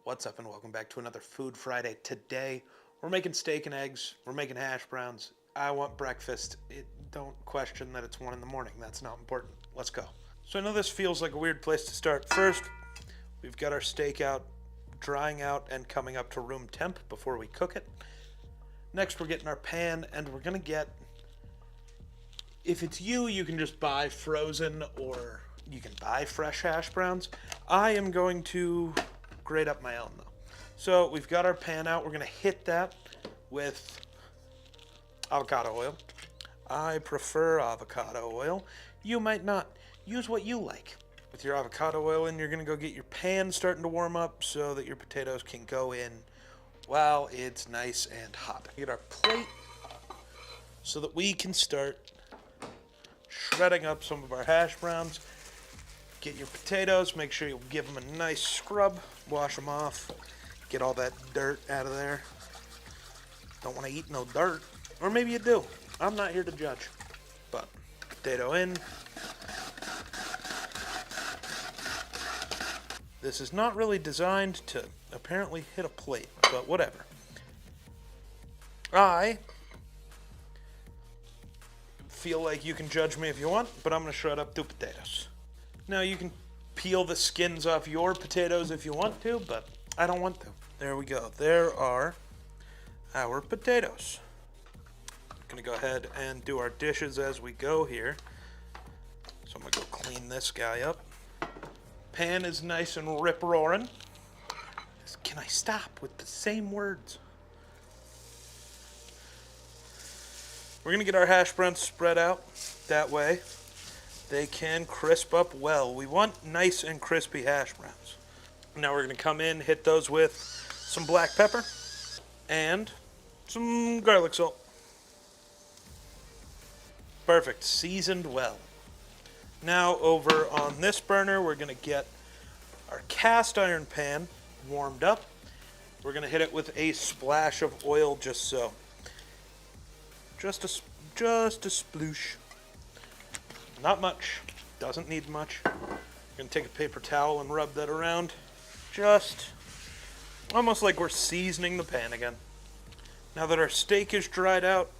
What's up and welcome back to another Food Friday. Today we're making steak and eggs, we're making hash browns. I want breakfast. Don't question that it's 1 in the morning. That's not important. Let's go. So I know this feels like a weird place to start. First, we've got our steak out, drying out and coming up to room temp before we cook it. Next we're getting our pan and we're gonna get, if it's you can just buy frozen or you can buy fresh hash browns. I am going to grate up my own though. So we've got our pan out. We're gonna hit that with avocado oil. I prefer avocado oil. You might not. Use what you like. With your avocado oil in, you're gonna go get your pan starting to warm up so that your potatoes can go in while it's nice and hot. Get our plate so that we can start shredding up some of our hash browns. Get your potatoes, make sure you give them a nice scrub, wash them off, get all that dirt out of there. Don't want to eat no dirt, or maybe you do. I'm not here to judge. But potato in. This is not really designed to apparently hit a plate, but whatever. I feel like you can judge me if you want, but I'm going to shred up 2 potatoes. Now you can peel the skins off your potatoes if you want to, but I don't want to. There we go. There are our potatoes. I'm gonna go ahead and do our dishes as we go here. So I'm gonna go clean this guy up. Pan is nice and rip-roaring. Can I stop with the same words? We're gonna get our hash browns spread out that way. They can crisp up well. We want nice and crispy hash browns. Now we're going to come in, hit those with some black pepper and some garlic salt. Perfect, seasoned well. Now over on this burner, we're going to get our cast iron pan warmed up. We're going to hit it with a splash of oil just so. Just a sploosh. Not much. Doesn't need much. I'm going to take a paper towel and rub that around. Just almost like we're seasoning the pan again. Now that our steak is dried out,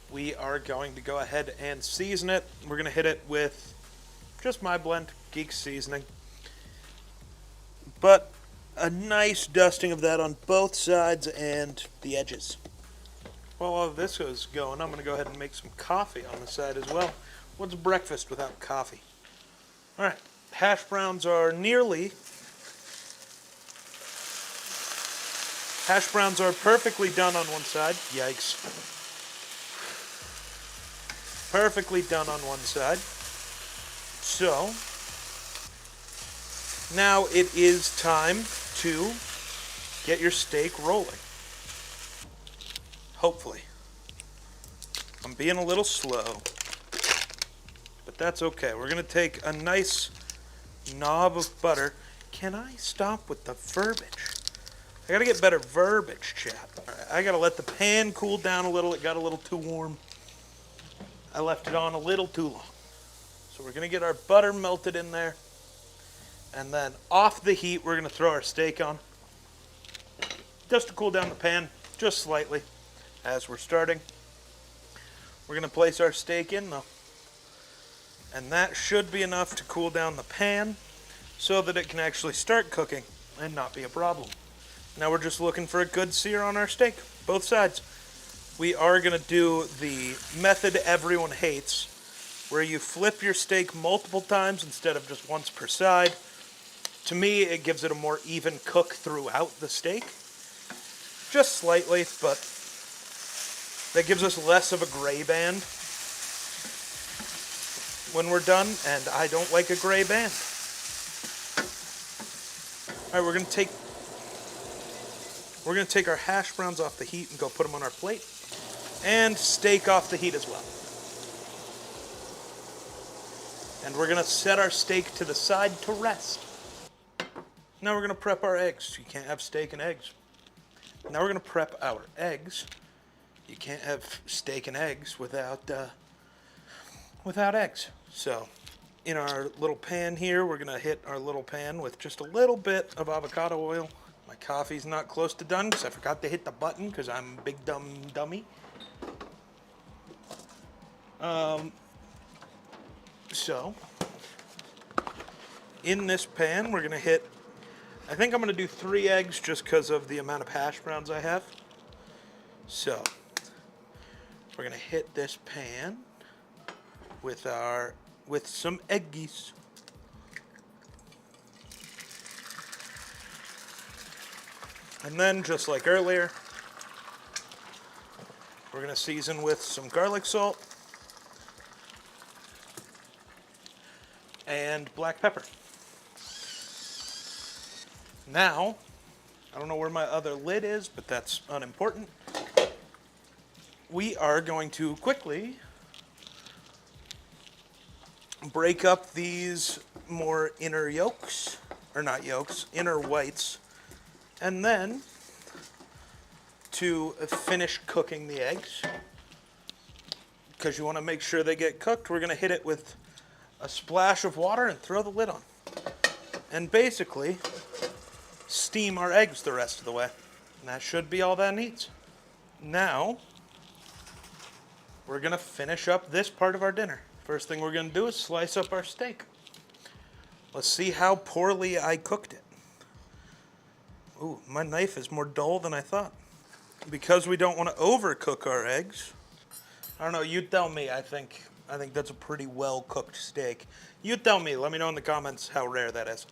we are going to go ahead and season it. We're going to hit it with just my blend, Geek seasoning. But a nice dusting of that on both sides and the edges. While all of this is going, I'm going to go ahead and make some coffee on the side as well. What's breakfast without coffee? All right, hash browns are perfectly done on one side. Yikes. Perfectly done on one side. So, now it is time to get your steak rolling. Hopefully. I'm being a little slow. But that's okay. We're going to take a nice knob of butter. Can I stop with the verbiage? I got to get better verbiage, chat. All right, I got to let the pan cool down a little. It got a little too warm. I left it on a little too long. So we're going to get our butter melted in there. And then off the heat, we're going to throw our steak on. Just to cool down the pan, just slightly, as we're starting. We're going to place our steak in, though. And that should be enough to cool down the pan so that it can actually start cooking and not be a problem. Now we're just looking for a good sear on our steak, both sides. We are going to do the method everyone hates, where you flip your steak multiple times instead of just once per side. To me, it gives it a more even cook throughout the steak. Just slightly, but that gives us less of a gray band when we're done, and I don't like a gray band. All right, we're gonna take our hash browns off the heat and go put them on our plate, and steak off the heat as well. And we're gonna set our steak to the side to rest. Now we're gonna prep our eggs. You can't have steak and eggs. Now we're gonna prep our eggs. You can't have steak and eggs without eggs. So in our little pan here, we're gonna hit our little pan with just a little bit of avocado oil. My coffee's not close to done because I forgot to hit the button because I'm a big dumb dummy. So, in this pan, we're going to hit, I think I'm going to do 3 eggs just because of the amount of hash browns I have. So, we're going to hit this pan with some eggies. And then, just like earlier, we're going to season with some garlic salt and black pepper. Now, I don't know where my other lid is, but that's unimportant. We are going to quickly break up these more inner yolks, or not yolks, inner whites, and then to finish cooking the eggs, because you want to make sure they get cooked, we're going to hit it with a splash of water and throw the lid on. And basically, steam our eggs the rest of the way. And that should be all that needs. Now, we're going to finish up this part of our dinner. First thing we're going to do is slice up our steak. Let's see how poorly I cooked it. Ooh, my knife is more dull than I thought. Because we don't want to overcook our eggs, I don't know, you tell me, I think that's a pretty well cooked steak. You tell me, let me know in the comments how rare that is.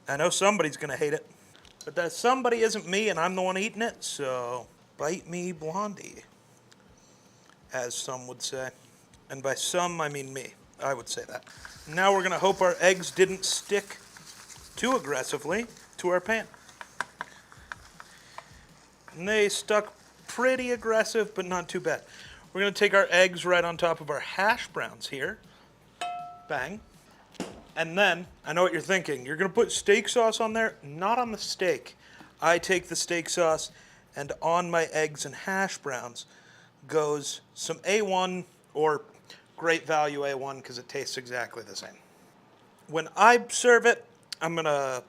I know somebody's going to hate it, but that somebody isn't me and I'm the one eating it, so bite me Blondie, as some would say. And by some, I mean me. I would say that. Now we're going to hope our eggs didn't stick too aggressively to our pan. And they stuck pretty aggressive, but not too bad. We're going to take our eggs right on top of our hash browns here. Bang. And then, I know what you're thinking. You're going to put steak sauce on there? Not on the steak. I take the steak sauce, and on my eggs and hash browns goes some A1 or Great Value A1 because it tastes exactly the same. When I serve it, I'm going to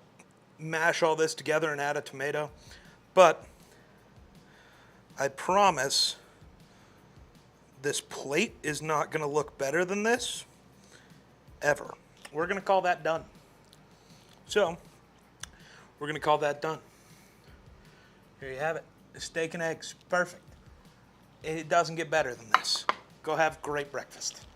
mash all this together and add a tomato. But I promise this plate is not going to look better than this ever. We're going to call that done. So, we're going to call that done. Here you have it. Steak and eggs. Perfect. It doesn't get better than this. Go have great breakfast.